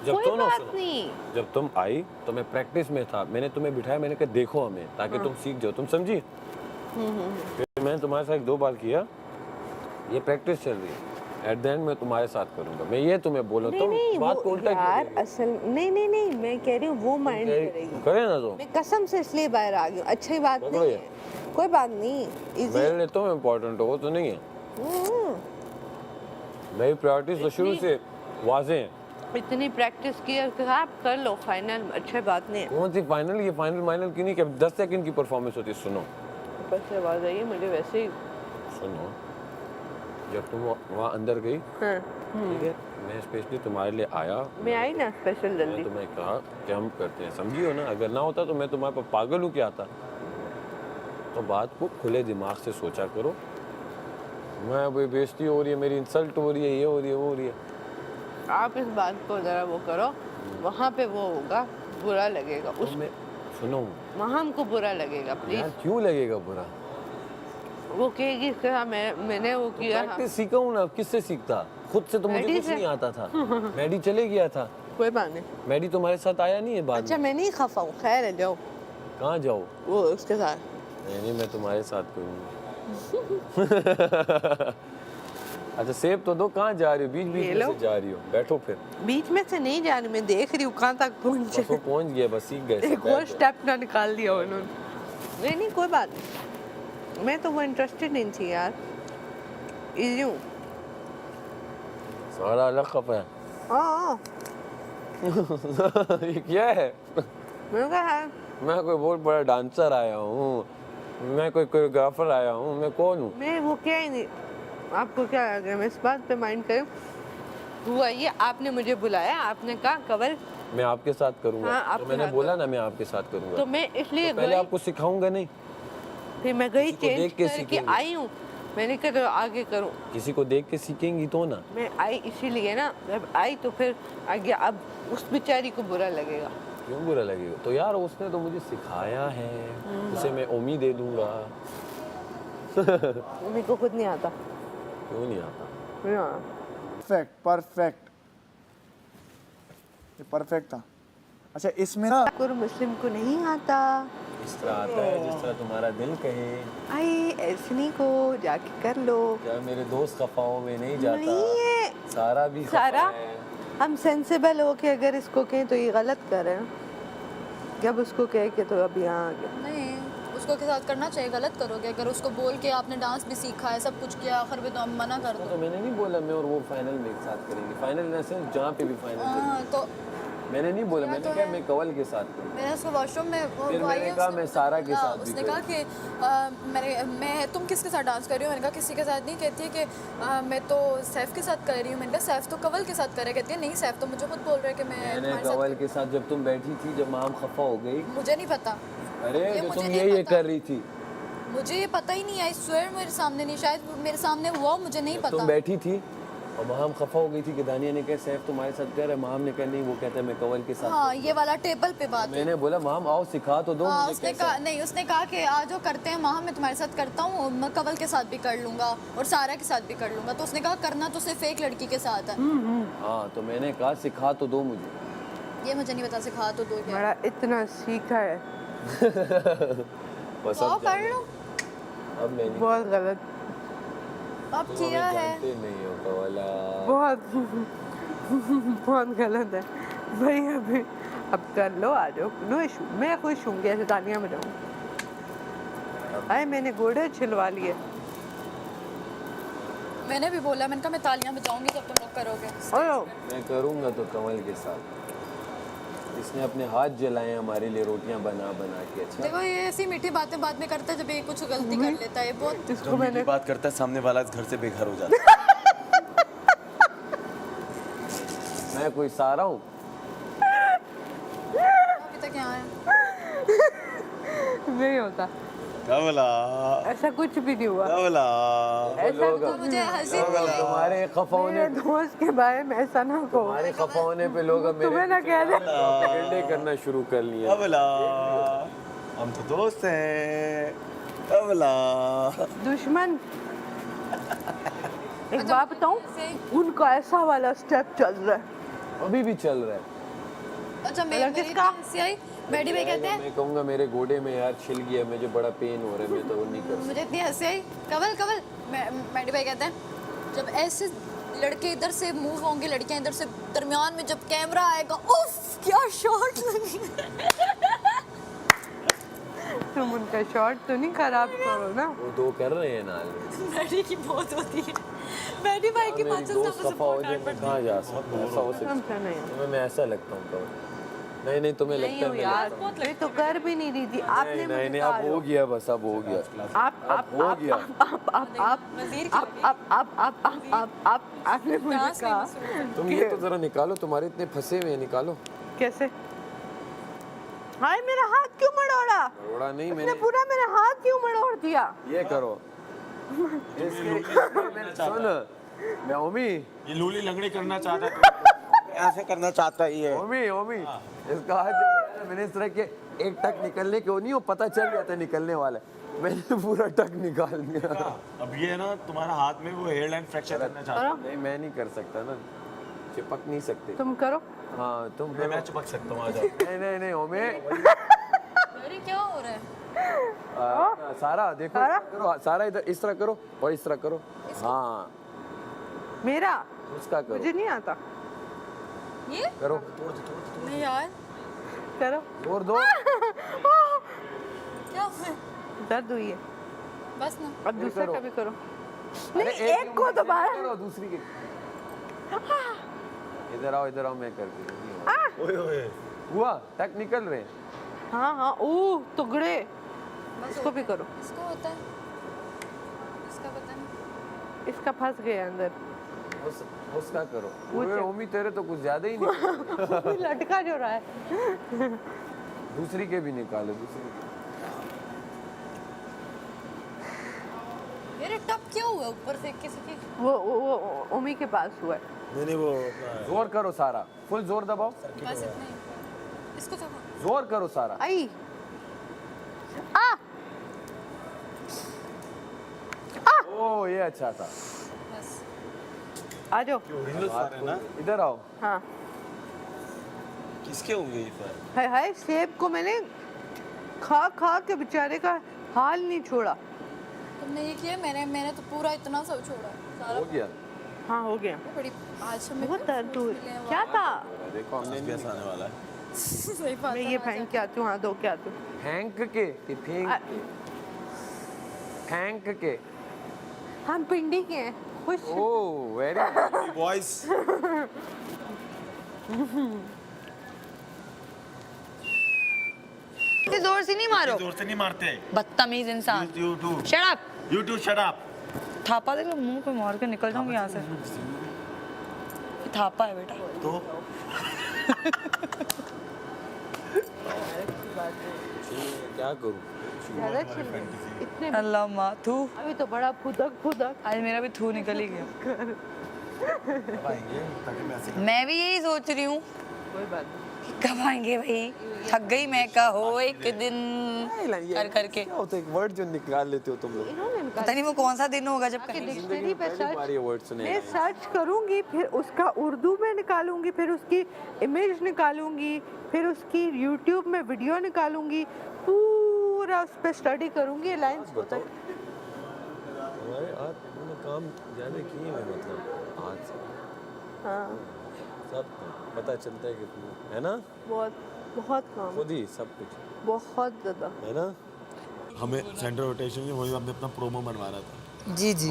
जब कोई तो ना बात सुनो, नहीं। जब तुम आई तो मैं प्रैक्टिस में था, मैंने तुम्हें बिठाया, मैंने कहा देखो हमें, ताकि तुम सीख जाओ, तुम समझी। फिर मैंने तुम्हारे साथ 1-2 बार किया, ये प्रैक्टिस चल रही है, एट द एंड मैं तुम्हारे साथ करूंगा। मैं ये तुम्हें बोला, नहीं तुम नहीं बात वो को उल्टा क्यों ले यार रही हो? असल नहीं नहीं नहीं मैं कह रही हूँ वो माइंड करेगी। करे ना तो मैं कसम से इसलिए बाहर आ गई हूँ, अच्छी बात पकड़ो नहीं ये। है, कोई बात नहीं, इजी। मेरे लिए तुम इम्पोर्टेंट हो, वो तो नहीं है। मेरी प्रायोरिटीज तो शुरू से वाज़ेह हैं। इतनी प्रैक्टिस की है कि आप कर लो फाइनल, अच्छी बात नहीं है। कौन सी फाइनल, ये फाइनल की नहीं, कि 10 सेकंड की परफॉर्मेंस होती है। सुनो ऊपर से आवाज आई है मुझे वैसे ही। सुनो, जब तुम वहाँ अंदर गई, हाँ, ठीक है, मैं स्पेशली तुम्हारे लिए आया। मैं आई ना स्पेशल मैंने जल्दी। तुम्हें कहा कि हम करते हैं, समझी हो ना। अगर ना होता तो मैं तुम्हारे पर पागल हूँ क्या आता। तो बात को खुले दिमाग से सोचा करो। मैं भाई बेइज्जती हो रही है मेरी, इंसल्ट हो रही है, ये हो रही है, वो हो रही है। आप इस बात को जरा वो करो, वहाँ पे वो होगा, बुरा लगेगा तो उस मैं सुनो वहाँ हमको बुरा लगेगा यार, प्लीज। क्यों लगेगा बुरा? वो कहेगी इसके साथ मैंने वो किया। प्रैक्टिस सीखा हूँ ना, किससे सीखता? खुद से तो मुझे मैडी कुछ से। नहीं आता था। मैडी चले गया था, कोई बात नहीं। मैडी तुम्हारे साथ आया नहीं है बाद अच्छा में। मैं नहीं खफा हूँ, खैर है जाओ कहाँ जाओ? वो उसके साथ। नहीं, मैं तुम्हारे साथ करूँगा। अच्छा सेब तो दो, कहाँ जा रही हो? बीच बीच ये में लो। से जा रही हो, बैठो फिर। बीच में से नहीं जा रही, मैं देख रही हूँ कहाँ तक पहुँचे। बस वो पहुँच गया, बस सीख गए सब, एक और बैठ जाओ। स्टेप ना निकाल दिया उन्होंने। नहीं नहीं कोई बात नहीं, मैं तो वो इंटरेस्टेड नहीं थी यार, इजी हूँ। सारा अलग खफा है। हाँ ये क्या है? मैंने कहा है मैं कोई बहुत बड़ा डांसर आया हूँ, मैं कोई कोरियोग्राफर आया हूँ, मैं कौन हूँ? मैं वो क्या ही नहीं। आपको क्या आ गया, मैं इस बात पे माइंड करूँ। हुआ ये आपने मुझे बुलाया, आपने कहा कवल, मैं आपके साथ करूँगा। हाँ, तो आपके मैंने साथ बोला ना मैं आपके साथ करूँगा। तो मैं इसलिए तो पहले गई, आपको सिखाऊंगा नहीं, फिर मैं गई किसी को चेंज देख के करके सीखेंगे। आई हूँ। मैंने कहा तो आगे करूँ, किसी को देख के सीखेंगी तो ना। मैं आई इसीलिए ना, जब आई तो फिर आगे अब उस बेचारी को बुरा लगेगा। क्यों बुरा लगेगा? तो यार उसने तो मुझे सिखाया है, उसे मैं उम्मीद दे दूंगा। मेरे को खुद नहीं आता। क्यों नहीं आता? परफेक्ट परफेक्ट, ये परफेक्ट था। अच्छा इसमें ना और मुस्लिम को नहीं आता। इस तरह आता है जिस तरह तुम्हारा दिल कहे। आई ऐसे नहीं को जाके कर लो। क्या मेरे दोस्त खफाओं में नहीं जाता? नहीं है सारा भी खफा सारा, है। हम सेंसिबल हो के अगर इसको कहें तो ये गलत कर रहे हैं। जब उसको कहे के तो अब यहाँ आ गया। नहीं, उसको के साथ करना चाहिए, गलत करोगे अगर उसको बोल के आपने डांस भी सीखा है, सब कुछ किया, आखिर में तो हम मना कर तो दो। मैंने नहीं बोला मैं और वो फाइनल में एक साथ करेंगे। फाइनल इन सेंस जहाँ पे भी फाइनल हाँ, तो मैंने नहीं बोला, मैंने तो कहा है। मैं कवल के साथ करूँ। मैंने उसको वॉशरूम में फिर वो आई मैंने है, कहा उसने मैं मुझे सारा के बोला, साथ भी उसने कहा कि मैं तुम किसके साथ डांस कर रही हो? मैंने कहा किसी के साथ नहीं। कहती है कि मैं तो सैफ के साथ कर रही हूँ। मैंने कहा सैफ तो कवल के साथ करे। कहती है नहीं, सैफ तो मुझे खुद बोल रहा है कि मैं मैंने तुम्हारे साथ कवल के साथ जब तुम बैठी थी, जब माम खफा हो गई, मुझे नहीं पता, अरे ये जो मुझे तुम नहीं ये पता। कर रही थी, मुझे ये पता ही नहीं। आई स्वेयर मेरे सामने नहीं, शायद मेरे सामने हुआ, मुझे नहीं जब पता। तुम बैठी थी और माम खफा हो गई थी कि दानिया ने कहा सैफ तुम्हारे साथ कर रहा है, माम ने कहा नहीं, वो कहता है मैं कवल के साथ। हाँ, ये वाला टेबल पे बात है। मैंने बोला माम आओ सिखा तो दो हाँ, मुझे उसने कैसा। कहा नहीं, उसने कहा कि आ जाओ करते हैं माँ, मैं तुम्हारे साथ करता हूँ, मैं कवल के साथ भी कर लूँगा और सारा के साथ भी कर लूँगा। तो उसने कहा करना तो सिर्फ एक लड़की के साथ है। हाँ तो मैंने कहा सिखा तो दो मुझे। ये मुझे नहीं पता, सिखा तो दो क्या। बड़ा इतना सीखा है, बस तो अब कर लो, अब मैं नहीं, बहुत गलत, अब तुम किया हमें है। जानते नहीं हो कवला। बहुत बहुत गलत है भाई। अभी अब कर लो, आ जाओ, नो इशू। मैं खुश हूँ, ऐसे तालियां बजाऊँ। अरे मैंने घोड़े छिलवा लिए। मैंने भी बोला, मैंने कहा मैं तालियां बजाऊंगी जब तुम लोग करोगे। और मैं करूँगा तो कमल के साथ। इसने अपने हाथ जलाए हमारे लिए रोटियां बना बना के। अच्छा देखो ये ऐसी मीठी बातें बाद में करता है जब ये कुछ गलती कर लेता है। ये बहुत इसको जो मैंने मीठी बात करता है सामने वाला घर से बेघर हो जाता है। मैं कोई सारा हूँ? अभी तक यहाँ है। नहीं होता, कवला ऐसा कुछ भी नहीं हुआ। कवला ऐसा लोग तो मुझे हंसी नहीं आई। तुम्हारे खफा होने मेरे दोस्त के बारे में ऐसा ना कहो। तुम्हारे खफा होने पे लोग अब मेरे तुम्हें ना कह दे। प्रोपेगेंडे करना शुरू कर लिए। कवला हम तो दोस्त हैं। कवला दुश्मन। एक बात बताऊं, उनका ऐसा वाला स्टेप चल रहा है। अभी भी चल रहा है। अच्छा मतलब मेरी किसका? हंसी आई। मैडी भाई कहते हैं मैं कहूँगा मेरे गोडे में यार छिल गया, मुझे बड़ा पेन हो रहा है, मैं तो वो नहीं कर सकता। मुझे इतनी हंसी आई। कवल कवल मैडी भाई कहते हैं जब ऐसे लड़के इधर से मूव होंगे, लड़कियां इधर से, दरमियान में जब कैमरा आएगा, उफ क्या शॉट लगी। तुम उनका शॉट तो नहीं खराब करो ना। वो दो कर रहे हैं ना। मैडी की बहुत होती है। मैडी भाई की मेरी बात दोस्त खफा हो जाए, मैं कहाँ जा सकता हूँ? ऐसा हो सकता समझा नहीं है? तुम्हें मैं ऐसा लगता हूँ तो नहीं तुम्हें नहीं लगता है हो मैं यार, लगता हूँ। मैं तो कर भी नहीं रही थी, आपने नहीं मुझे नहीं नहीं, कहा अब हो गया, बस अब हो गया, आप हो गया। वजीर आपने मुझे डांस नहीं कहा मसरूफ। तुम ये तो जरा निकालो, तुम्हारे इतने फंसे हुए हैं, निकालो। कैसे? हाय मेरा हाथ क्यों मड़ोड़ा? बड़ा नहीं, उसने मैंने पूरा मेरा हाथ क्यों मड़ोड़ दिया? ये करो सुन मैं ओमी ये लूली लंगड़ी करना चाहता है, ऐसे करना चाहता ही है। ओमी ओमी इसका हाथ जब मैंने इस तरह के एक टक निकलने के वो नहीं, वो पता चल गया था निकलने वाला है, मैंने पूरा टक निकाल दिया। अब ये ना तुम्हारा हाथ में वो हेयर लाइन फ्रैक्चर करना चाहता है। नहीं मैं नहीं कर सकता ना, चिपक नहीं सकते। तुम करो। हाँ तुम मैं चिपक सकता हूँ, आ जाओ। नहीं नहीं नहीं ओमी अरे क्या हो रहा है? सारा देखो, सारा? करो सारा, इधर इस तरह करो और इस तरह करो। हाँ मेरा उसका करो, मुझे नहीं आता। ये करो नहीं यार करो। जोर दो। क्या हुआ है? दर्द हुई है। बस ना अब दूसरा करो। कभी करो। अरे नहीं एक को उंगली से दोबारा। करो, दूसरी के इधर आओ मैं करती हूँ। ओए ओए हुआ टक निकल रहे हैं। हाँ हाँ ओह टुकड़े। बस इसको भी करो। इसको होता है, इसका पता नहीं। इसका फंस गया अंदर। उसका करो। वो ओए चल- ओमी तेरे तो कुछ ज्यादा ही नहीं। लटका जो रहा है। दूसरी के भी निकालो, दूसरी के। मेरे टप क्यों हुआ ऊपर से किसी की? वो ओमी के पास हुआ है। नहीं वो जोर करो सारा, फुल जोर दबाओ, बस इतना ही। इसको तो जोर करो सारा। आई आ ओ ये अच्छा था। बस आ जाओ। ओरिजिनल सारे ना इधर आओ। हाँ किसके होंगे ये पर? हाय हाय सेब को मैंने खा खा के बेचारे का हाल नहीं छोड़ा। तुमने ये किया, मैंने तो पूरा इतना सब छोड़ा सारा। हो गया। हाँ हो गया। बड़ी आज हमें बहुत दर्द हुई। मिले हैं क्या था? देखो हमने नहीं कैसा आने वाला है? सही बात मैं है, ये आज फेंक के आती हूँ। हाँ दो के आती हूँ। फेंक के कि फेंक के। हम पिंडी के हैं। खुश। ओ वेरी बॉयज इतनी जोर से नहीं मारो, जोर से नहीं मारते। बदतमीज इंसान। You too shut up. You too shut up. Thapa देख लो, मुंह पे मार के निकल जाऊंगी यहाँ से। ये थापा है बेटा। तो क्या करूं? ज़्यादा छिल गई। इतने अल्लाह माँ थू। अभी तो बड़ा फुदक फुदक। आज मेरा भी थू निकल ही गया। आएंगे ताकि मैं ऐसे मैं भी यही सोच रही हूँ कोई बात नहीं। कब आएंगे भाई। थक गई मैं कहो एक दिन कर करके। क्या होता है एक वर्ड जो निकाल लेते हो तुम लोग? इन्होंने निकाल पता नहीं वो कौन सा दिन होगा जब के कहीं डिक्शनरी पे पहली बार ये वर्ड सर्च सुने मैं हैं। सर्च करूंगी, फिर उसका उर्दू में निकालूंगी, फिर उसकी इमेज निकालूंगी, फिर उसकी यूट्यूब में वीडियो निकालूंगी, पूरा उस पर स्टडी करूंगी। लाइंस बताओ हमारे आज तुमने काम ज्यादा किए हैं, मतलब आज से हाँ सब पता चलता है कि तुम है ना, बहुत बहुत काम, खुद ही सब कुछ बहुत ज़्यादा। है ना। हमें सेंटर रोटेशन वही हमने अपना प्रोमो बनवा रहा था। जी जी